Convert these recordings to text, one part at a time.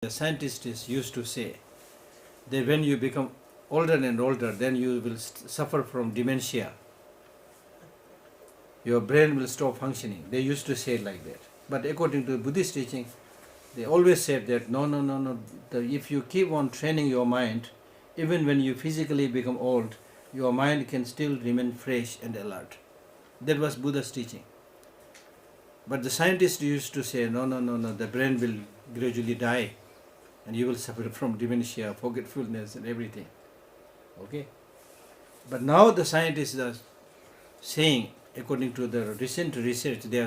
The scientists used to say that when you become older and older, then you will suffer from dementia. Your brain will stop functioning. They used to say it like that. But according to Buddhist teaching, they always said that no. If you keep on training your mind, even when you physically become old, your mind can still remain fresh and alert. That was Buddha's teaching. But the scientists used to say, no, the brain will gradually die and you will suffer from dementia, forgetfulness and everything. Okay? But now the scientists are saying, according to the recent research, they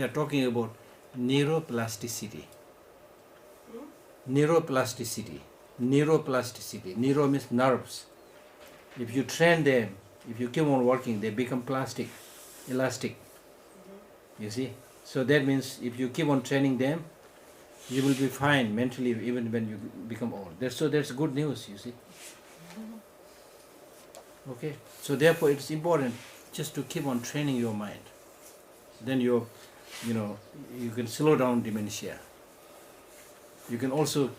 are talking about neuroplasticity. Neuroplasticity. Neuro means nerves. If you train them, if you keep on working, they become plastic, elastic. You see? So that means if you keep on training them, you will be fine mentally even when you become old. That's good news, you see. Okay? So therefore it's important just to keep on training your mind. Then you can slow down dementia. You can also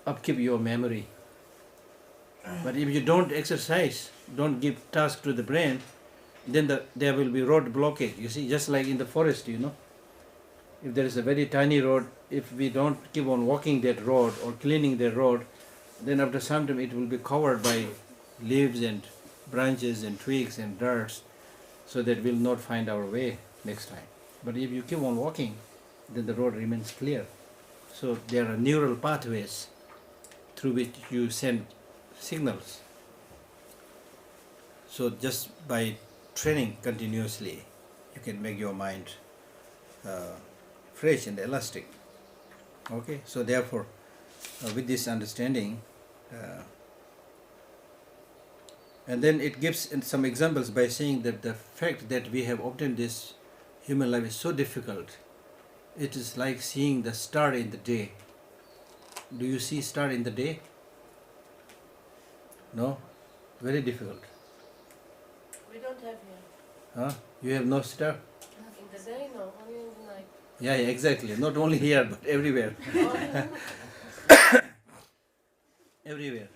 upkeep your memory. But if you don't exercise, don't give task to the brain, then there will be road blockage. You see, just like in the forest, if there is a very tiny road, if we don't keep on walking that road or cleaning that road, then after some time it will be covered by leaves and branches and twigs and dirt, so that we'll not find our way next time. But if you keep on walking, then the road remains clear. So there are neural pathways through which you send signals. So just by training continuously, you can make your mind fresh and elastic. Okay, so therefore, with this understanding, and then it gives some examples by saying that the fact that we have obtained this human life is so difficult. It is like seeing the star in the day. Do you see star in the day? No? Very difficult. We don't have here. Huh? You have no star? In the day, no, only in the night. Yeah, exactly. Not only here, but everywhere. Everywhere.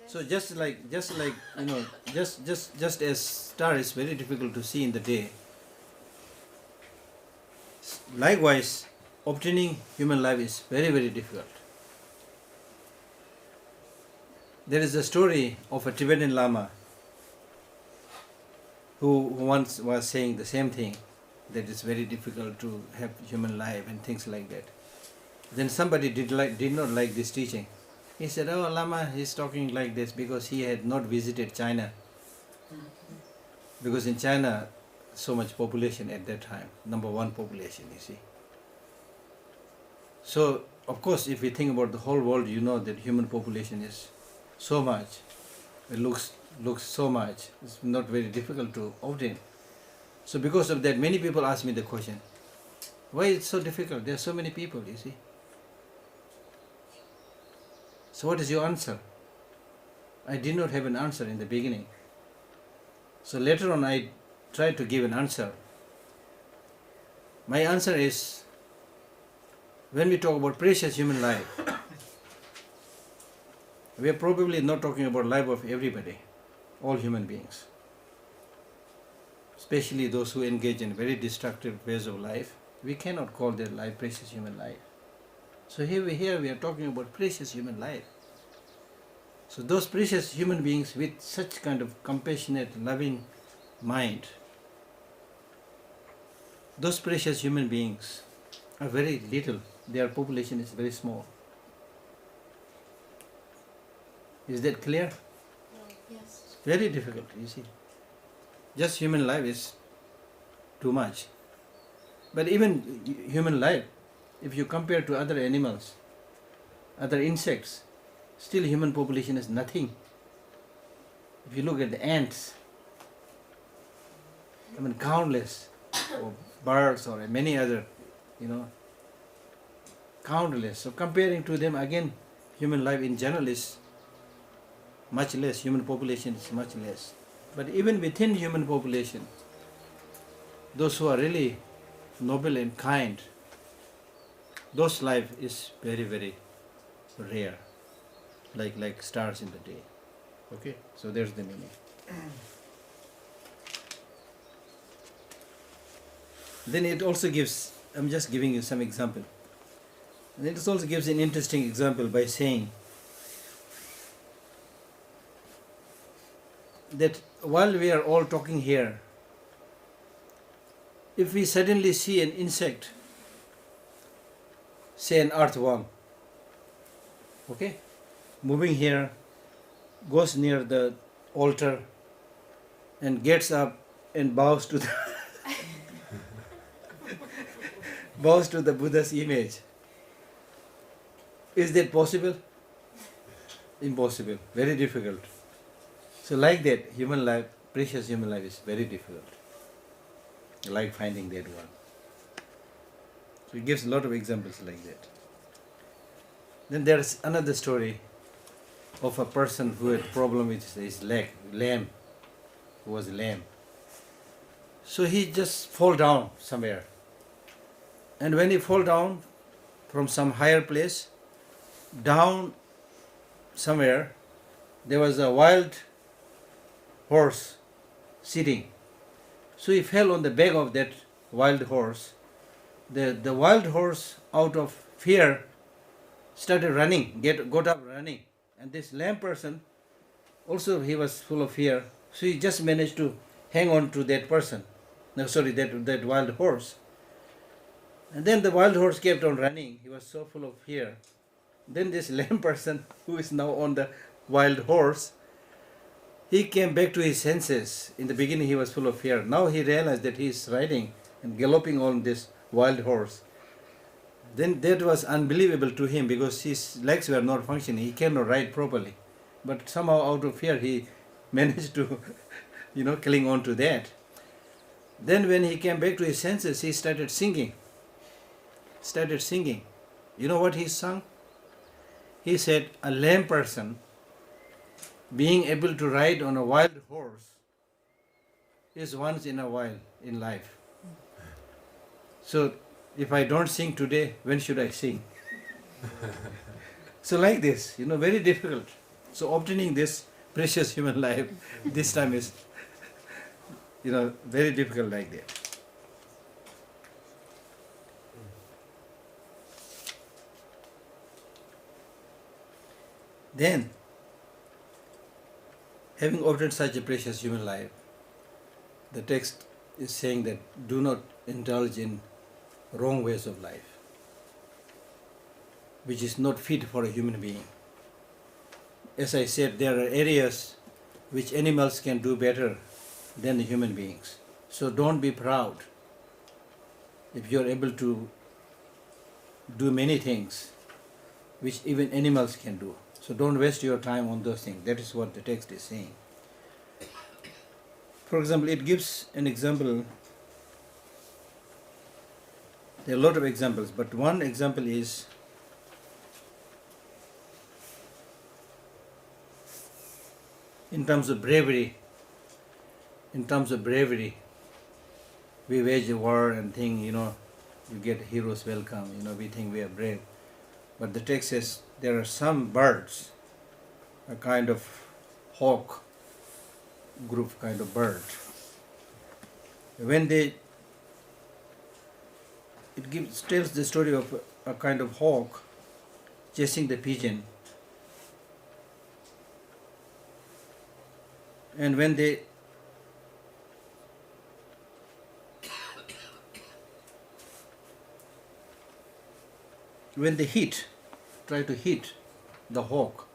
So just as star is very difficult to see in the day, likewise, obtaining human life is very, very difficult. There is a story of a Tibetan Lama who once was saying the same thing, that it's very difficult to have human life and things like that. Then somebody did not like this teaching. He said, "Oh, Lama is talking like this because he had not visited China. Because in China, so much population at that time, number one population, you see. So, of course, if we think about the whole world, you know that human population is so much. It looks so much. It's not very difficult to obtain. So because of that, many people ask me the question, why it's so difficult? There are so many people, you see. So what is your answer? I did not have an answer in the beginning. So later on I tried to give an answer. My answer is, when we talk about precious human life, we are probably not talking about life of everybody, all human beings. Especially those who engage in very destructive ways of life, we cannot call their life precious human life. So here we are talking about precious human life. So those precious human beings with such kind of compassionate, loving mind, those precious human beings are very little. Their population is very small. Is that clear? Yes. It's very difficult, you see. Just human life is too much. But even human life, if you compare to other animals, other insects, still human population is nothing. If you look at the ants, countless, or birds or many other, countless. So comparing to them, again, human life in general is much less, human population is much less. But even within human population, those who are really noble and kind, those life is very, very rare, like stars in the day. Okay, so there's the meaning. Then it also gives, I'm just giving you some example. And it also gives an interesting example by saying that while we are all talking here, if we suddenly see an insect, say an earthworm, okay, moving here, goes near the altar and gets up and bows to the bows to the Buddha's image. Is that possible? Impossible, very difficult. So like that, human life, precious human life is very difficult. Like finding that one. So it gives a lot of examples like that. Then there's another story of a person who had problem with his leg, lame, who was lame. So he just fall down somewhere. And when he fall down from some higher place, down somewhere, there was a wild horse sitting. So he fell on the back of that wild horse. The wild horse, out of fear, started running, got up running. And this lame person, also he was full of fear. So he just managed to hang on to that person. No, sorry, that wild horse. And then the wild horse kept on running. He was so full of fear. Then this lame person, who is now on the wild horse, he came back to his senses. In the beginning he was full of fear. Now he realized that he is riding and galloping on this wild horse. Then that was unbelievable to him because his legs were not functioning. He cannot ride properly. But somehow out of fear he managed to, cling on to that. Then when he came back to his senses, he started singing. You know what he sung? He said, a lame person being able to ride on a wild horse is once in a while in life. So if I don't sing today, when should I sing? So like this, very difficult. So obtaining this precious human life this time is, very difficult like that. Then, having obtained such a precious human life, the text is saying that do not indulge in wrong ways of life, which is not fit for a human being. As I said, there are areas which animals can do better than the human beings. So don't be proud if you are able to do many things which even animals can do. So don't waste your time on those things. That is what the text is saying. For example, it gives an example. There are a lot of examples, but one example is in terms of bravery. We wage a war and think, you get heroes welcome, we think we are brave. But the text says there are some birds, a kind of hawk group kind of bird. When it tells the story of a kind of hawk chasing the pigeon. And when they try to hit the hawk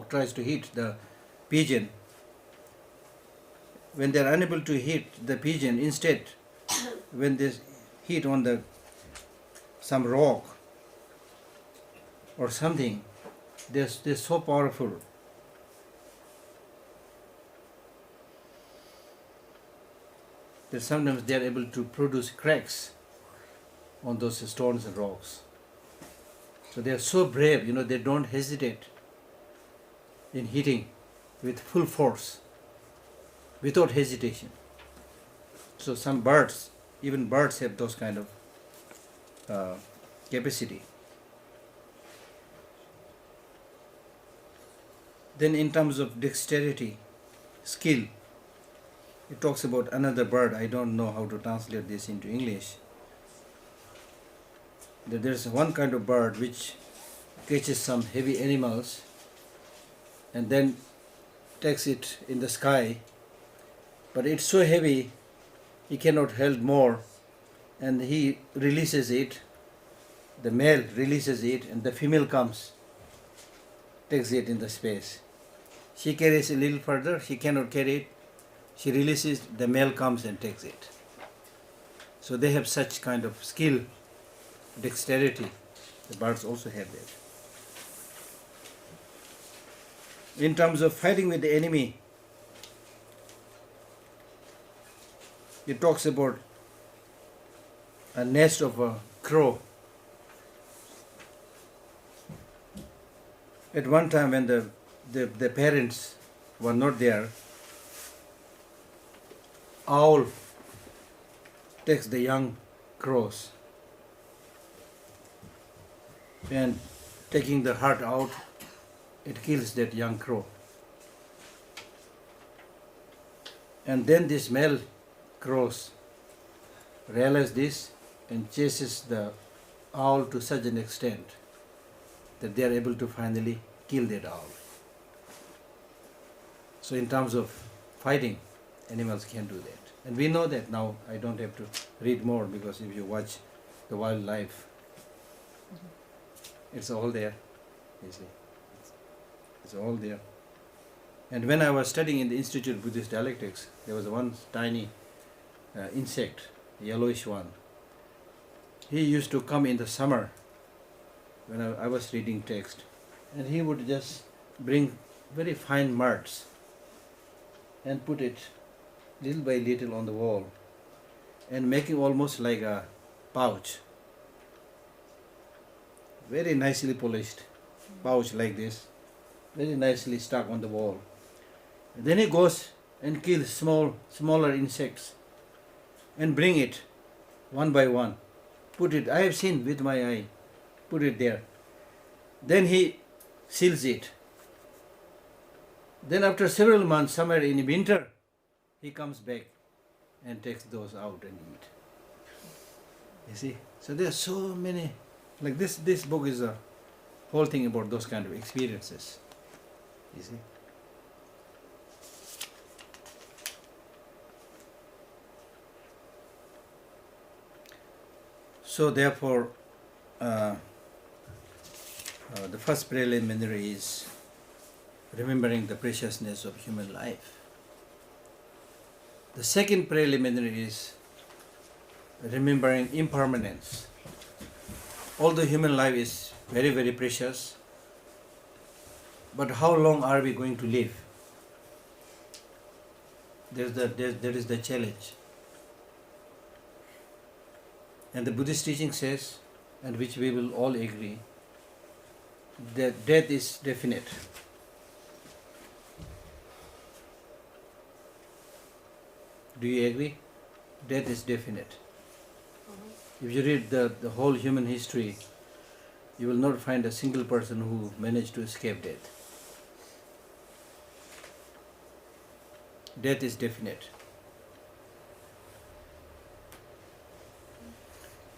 tries to hit the pigeon. When they are unable to hit the pigeon, instead, when they hit on some rock or something, they're so powerful that sometimes they are able to produce cracks on those stones and rocks. So they are so brave, they don't hesitate in hitting with full force, without hesitation. So some birds, even birds have those kind of capacity. Then in terms of dexterity, skill, it talks about another bird. I don't know how to translate this into English. That there's one kind of bird which catches some heavy animals and then takes it in the sky, but it's so heavy he cannot hold more, and he releases it, the male releases it, and the female comes, takes it in the space. She carries a little further, she cannot carry it, she releases, the male comes and takes it. So they have such kind of skill, dexterity. The birds also have that. In terms of fighting with the enemy, it talks about a nest of a crow. At one time when the parents were not there, owl takes the young crows and taking the heart out, it kills that young crow. And then this male crows realize this and chases the owl to such an extent that they are able to finally kill that owl. So in terms of fighting, animals can do that. And we know that now. I don't have to read more, because if you watch the wildlife, it's all there, you see. It's all there. And when I was studying in the Institute of Buddhist Dialectics, there was one tiny insect, yellowish one. He used to come in the summer when I was reading text, and he would just bring very fine marts and put it little by little on the wall and making almost like a pouch. Very nicely polished pouch like this, very nicely stuck on the wall. And then he goes and kills smaller insects and bring it one by one. Put it, I have seen with my eye, put it there. Then he seals it. Then after several months, somewhere in winter, he comes back and takes those out and eat. You see? So there are so many, like this book is a whole thing about those kind of experiences. You see? So therefore, the first preliminary is remembering the preciousness of human life. The second preliminary is remembering impermanence. Although human life is very, very precious, but how long are we going to live? There is the challenge. And the Buddhist teaching says, and which we will all agree, that death is definite. Do you agree? Death is definite. If you read the whole human history, you will not find a single person who managed to escape death. Death is definite.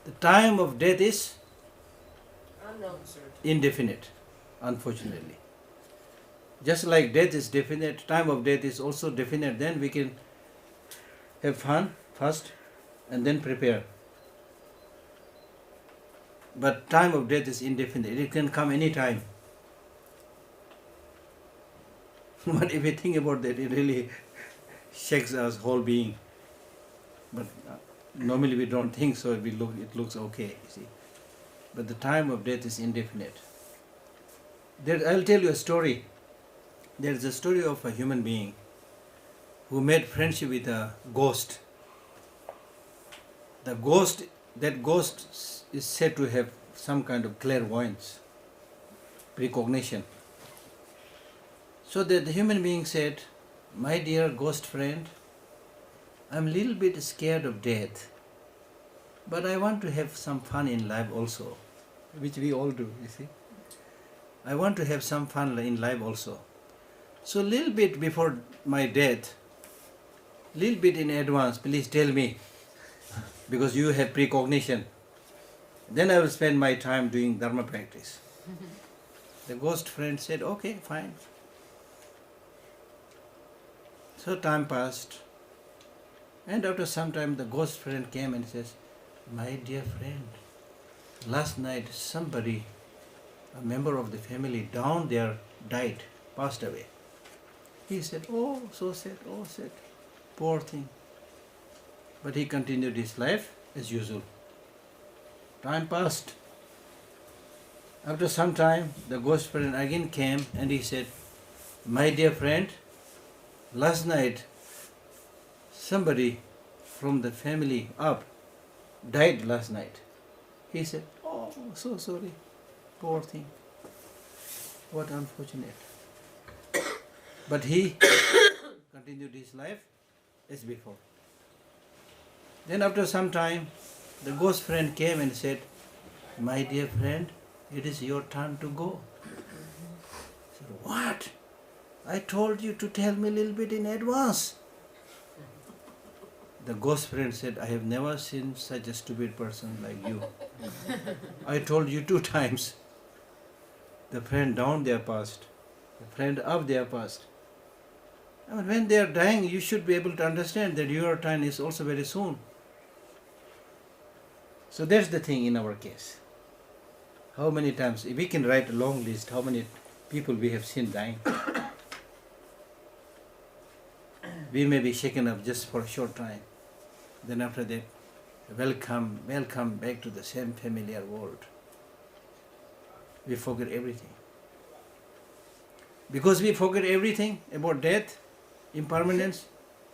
The time of death is Unknown. indefinite, unfortunately. Just like death is definite, time of death is also definite. Then we can have fun first and then prepare. But time of death is indefinite. It can come any time. But if we think about that, it really shakes our whole being. But normally we don't think so. It looks okay, you see. But the time of death is indefinite. I'll tell you a story. There is a story of a human being who made friendship with a ghost. That ghost is said to have some kind of clairvoyance, precognition. So that the human being said, "My dear ghost friend, I'm a little bit scared of death, but I want to have some fun in life also," which we all do, you see. I want to have some fun in life also. So little bit before my death, little bit in advance, please tell me, because you have precognition. Then I will spend my time doing dharma practice. The ghost friend said, okay, fine. So time passed. And after some time the ghost friend came and says, my dear friend, last night somebody, a member of the family down there died, passed away. He said, oh, so sad, poor thing. But he continued his life as usual. Time passed. After some time, the ghost friend again came and he said, my dear friend, last night somebody from the family up died last night. He said, oh, so sorry, poor thing. What unfortunate. But he continued his life as before. Then after some time, the ghost friend came and said, my dear friend, it is your turn to go. I said, what? I told you to tell me a little bit in advance. The ghost friend said, I have never seen such a stupid person like you. I told you 2 times. The friend down there passed. The friend up there passed. I mean, when they are dying, you should be able to understand that your time is also very soon. So that's the thing in our case. How many times, if we can write a long list, how many people we have seen dying. We may be shaken up just for a short time. Then after that, welcome back to the same familiar world. We forget everything. Because we forget everything about death, impermanence,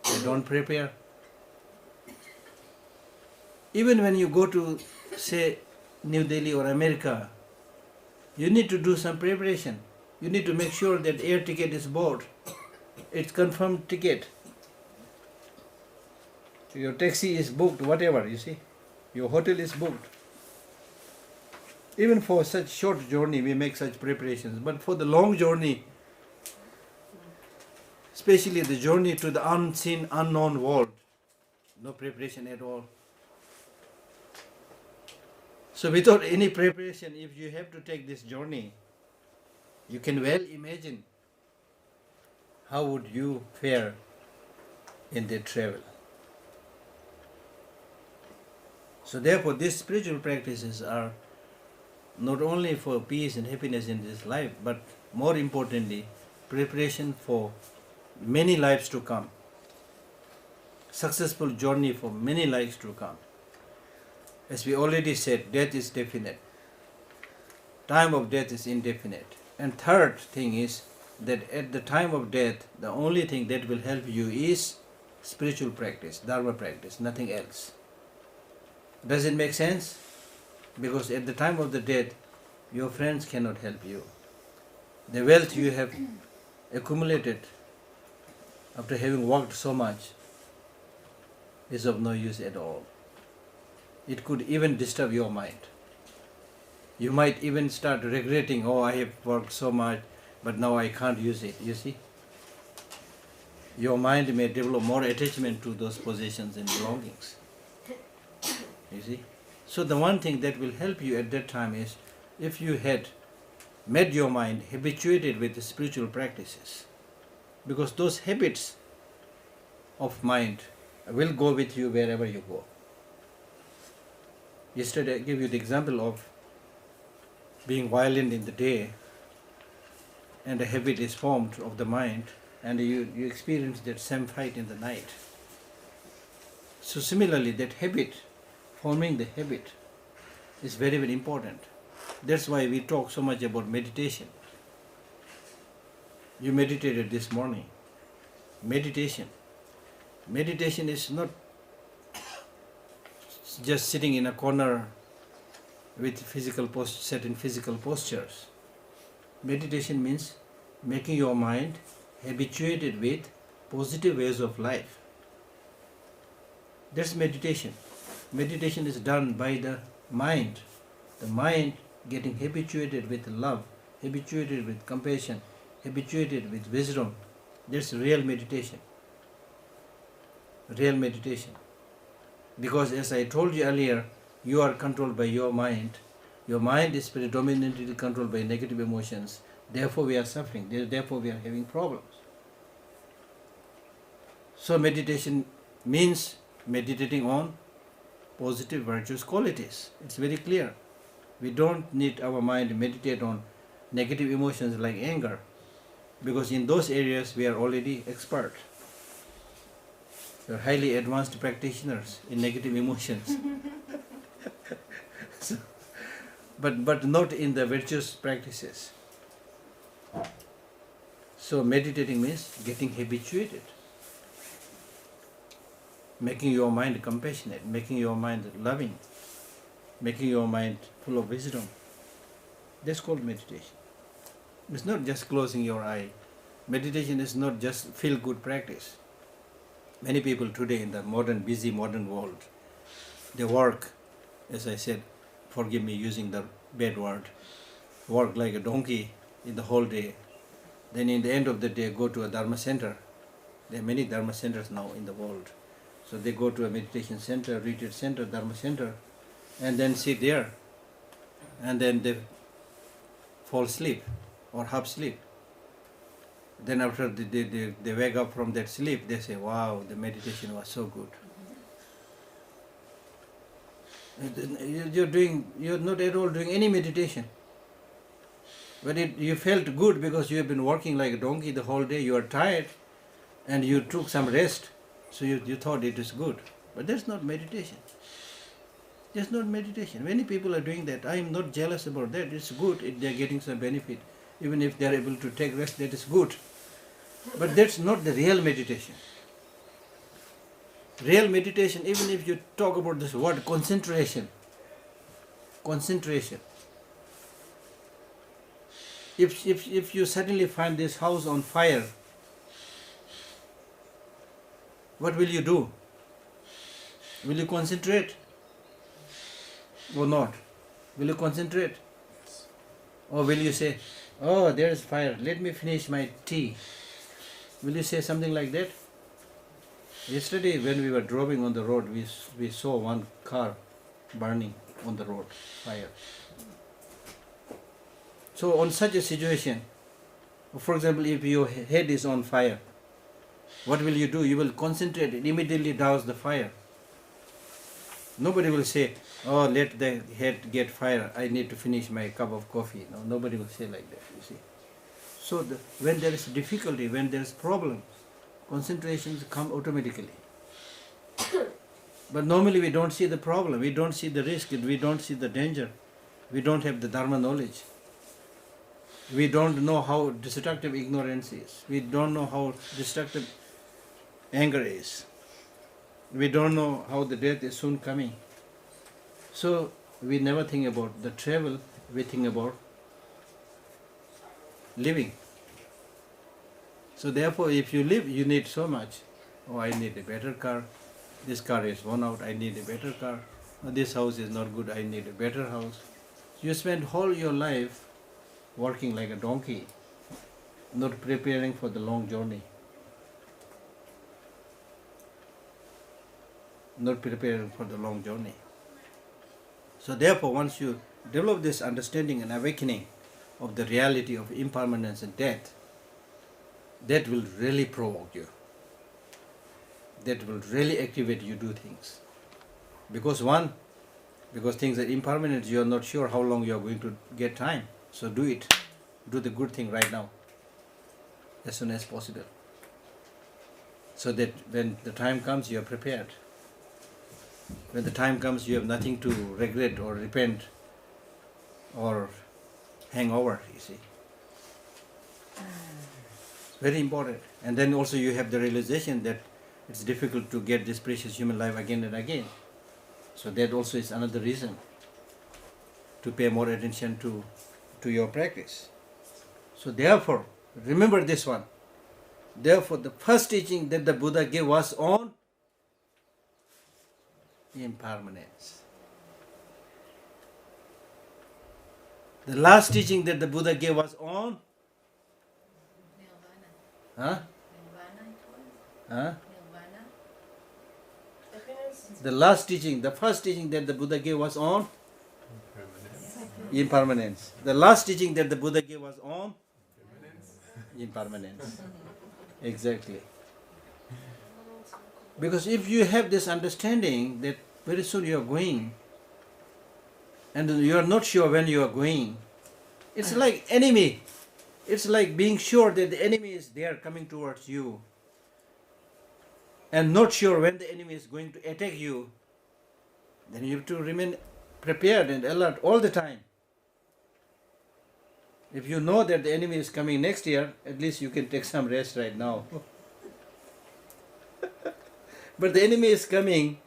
we don't prepare. Even when you go to, say, New Delhi or America, you need to do some preparation. You need to make sure that air ticket is bought. It's confirmed ticket. Your taxi is booked, whatever, you see. Your hotel is booked. Even for such short journey, we make such preparations. But for the long journey, especially the journey to the unseen, unknown world, no preparation at all. So without any preparation, if you have to take this journey, you can well imagine how would you fare in the travel. So therefore, these spiritual practices are not only for peace and happiness in this life, but more importantly, preparation for many lives to come. Successful journey for many lives to come. As we already said, death is definite. Time of death is indefinite. And third thing is that at the time of death, the only thing that will help you is spiritual practice, dharma practice, nothing else. Does it make sense? Because at the time of the death, your friends cannot help you. The wealth you have accumulated after having worked so much is of no use at all. It could even disturb your mind. You might even start regretting, oh, I have worked so much, but now I can't use it, you see. Your mind may develop more attachment to those possessions and belongings. You see. So the one thing that will help you at that time is if you had made your mind habituated with the spiritual practices. Because those habits of mind will go with you wherever you go. Yesterday I gave you the example of being violent in the day and a habit is formed of the mind and you experience that same fight in the night. So similarly, that habit, forming the habit, is very, very important. That's why we talk so much about meditation. You meditated this morning. Meditation. Meditation is not just sitting in a corner with certain physical postures. Meditation means making your mind habituated with positive ways of life. That's meditation. Meditation is done by the mind getting habituated with love, habituated with compassion, habituated with wisdom, that's real meditation. Real meditation. Because as I told you earlier, you are controlled by your mind. Your mind is predominantly controlled by negative emotions. Therefore we are suffering. Therefore we are having problems. So meditation means meditating on positive virtuous qualities. It's very clear. We don't need our mind to meditate on negative emotions like anger, because in those areas we are already expert. We are highly advanced practitioners in negative emotions. So, but not in the virtuous practices. So meditating means getting habituated, making your mind compassionate, making your mind loving, making your mind full of wisdom. That's called meditation. It's not just closing your eye. Meditation is not just feel-good practice. Many people today in the busy modern world, they work, as I said, forgive me using the bad word, work like a donkey in the whole day. Then in the end of the day go to a Dharma center. There are many Dharma centers now in the world. So they go to a meditation center, retreat center, Dharma center, and then sit there. And then they fall asleep or half sleep. Then after they wake up from that sleep, they say, wow, the meditation was so good. You're not at all doing any meditation. But you felt good because you have been working like a donkey the whole day, you are tired, and you took some rest, so you thought it is good. But that's not meditation. That's not meditation. Many people are doing that. I am not jealous about that. It's good, they are getting some benefit. Even if they are able to take rest, that is good. But that's not the real meditation. Real meditation, even if you talk about this word concentration, if you suddenly find this house on fire, what will you do? Will you concentrate or not? Will you concentrate? Or will you say, oh, there is fire, let me finish my tea? Will you say something like that? Yesterday when we were driving on the road, we saw one car burning on the road, fire. So on such a situation, for example, if your head is on fire, what will you do? You will concentrate and immediately douse the fire. Nobody will say, oh, let the head get fire, I need to finish my cup of coffee. No, nobody will say like that, you see. So when there is difficulty, when there is problem, concentrations come automatically. But normally we don't see the problem, we don't see the risk, we don't see the danger, we don't have the Dharma knowledge. We don't know how destructive ignorance is. We don't know how destructive anger is. We don't know how the death is soon coming. So we never think about the travel, we think about living. So therefore, if you live, you need so much. Oh, I need a better car. This car is worn out, I need a better car. Oh, this house is not good, I need a better house. You spend whole your life working like a donkey, not preparing for the long journey. Not preparing for the long journey. So therefore, once you develop this understanding and awakening of the reality of impermanence and death, that will really provoke you. That will really activate you to do things. Because things are impermanent, you are not sure how long you are going to get time. So do it. Do the good thing right now, as soon as possible. So that when the time comes, you are prepared. When the time comes, you have nothing to regret or repent or hang over, you see. It's very important. And then also you have the realization that it's difficult to get this precious human life again and again. So that also is another reason to pay more attention to your practice. So therefore, remember this one. Therefore, the first teaching that the Buddha gave was on impermanence. The last teaching that the Buddha gave was on Huh? Huh? Happiness. The last teaching, the first teaching that the Buddha gave was on impermanence. The last teaching that the Buddha gave was on impermanence. Exactly. Because if you have this understanding that very soon you are going, and you are not sure when you are going, it's like enemy. It's like being sure that the enemy is there coming towards you, and not sure when the enemy is going to attack you. Then you have to remain prepared and alert all the time. If you know that the enemy is coming next year, at least you can take some rest right now. But the enemy is coming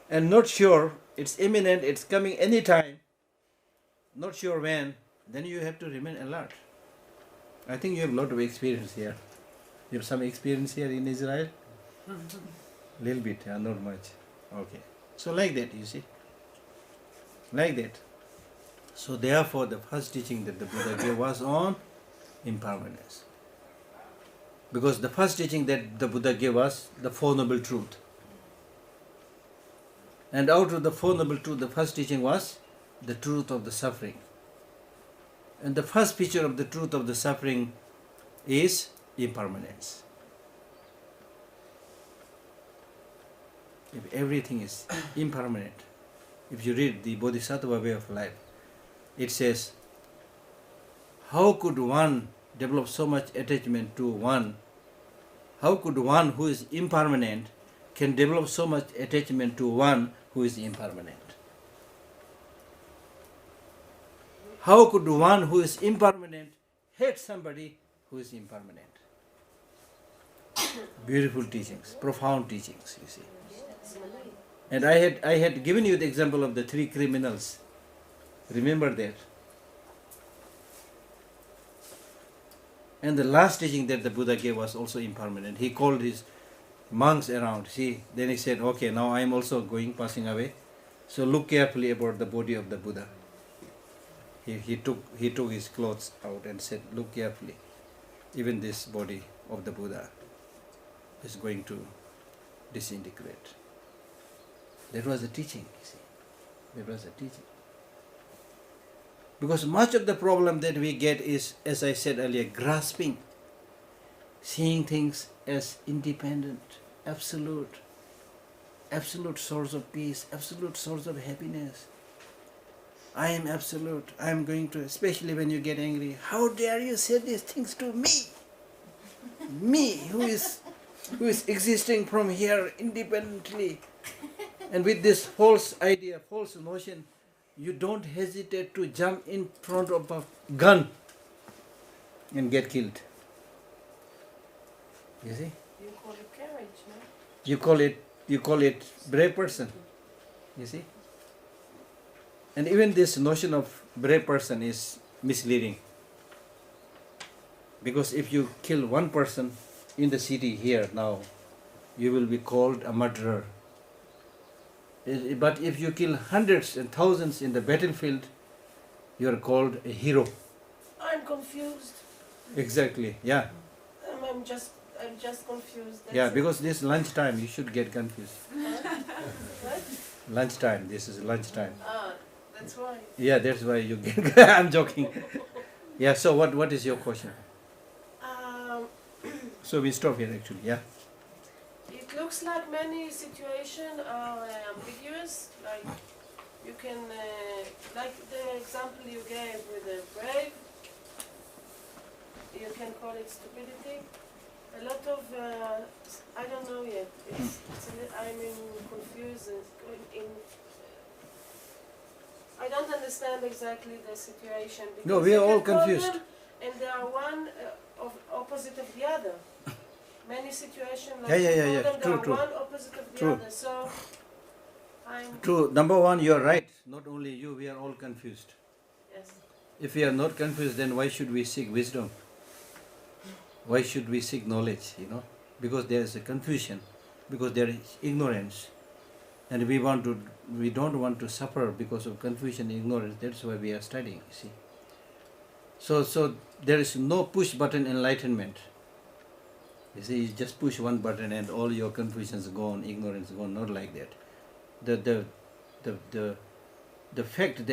and not sure, it's imminent, it's coming anytime, not sure when, then you have to remain alert. I think you have a lot of experience here. You have some experience here in Israel? Little bit, not much. Okay. So like that, you see. Like that. So therefore the first teaching that the Buddha gave was on impermanence. Because the first teaching that the Buddha gave was the Four Noble Truth. And out of the Four Noble Truth, the first teaching was the truth of the suffering. And the first feature of the truth of the suffering is impermanence. If everything is impermanent, if you read the Bodhisattva way of life, it says, how could one develop so much attachment to one? How could one who is impermanent can develop so much attachment to one who is impermanent? How could one who is impermanent hate somebody who is impermanent? Beautiful teachings, profound teachings, you see. And I had given you the example of the three criminals. Remember that. And the last teaching that the Buddha gave was also impermanent. He called his monks around. See, then he said, okay, now I am also going, passing away. So look carefully about the body of the Buddha. He took his clothes out and said, look carefully. Even this body of the Buddha is going to disintegrate. That was the teaching, you see. That was the teaching. Because much of the problem that we get is, as I said earlier, grasping, seeing things as independent, absolute source of peace, absolute source of happiness. I am absolute. I am going to, especially when you get angry, how dare you say these things to me? Me, who is existing from here independently. And with this false idea, false notion, you don't hesitate to jump in front of a gun and get killed. You see? You call it courage, no? You call it brave person. You see? And even this notion of brave person is misleading. Because if you kill one person in the city here now, you will be called a murderer. But if you kill hundreds and thousands in the battlefield, you are called a hero. I'm confused. Exactly, yeah. I'm just confused. That's Yeah, it. because this lunchtime, you should get confused. What? Lunchtime, this is lunchtime. Ah, that's why. Yeah, that's why you get, I'm joking. Yeah, so what is your question? So we stop here actually, yeah. It looks like many situations are ambiguous. Like you can, like the example you gave with the brave, you can call it stupidity. A lot of, I don't know yet. I'm confused. I don't understand exactly the situation. No, because we are you all can call confused. them, and they are one of opposite of the other. Many situations like Yeah. you call them, True, they true. are one opposite of the True. other. So I'm True, number one, you are right. Not only you, we are all confused. yes. If we are not confused, then why should we seek wisdom? Why should we seek knowledge, Because there is a confusion, because there is ignorance. And we don't want to suffer because of confusion and ignorance. That's why we are studying, you see. So there is no push button enlightenment. You see, you just push one button and all your confusions gone, ignorance gone. Not like that. The fact that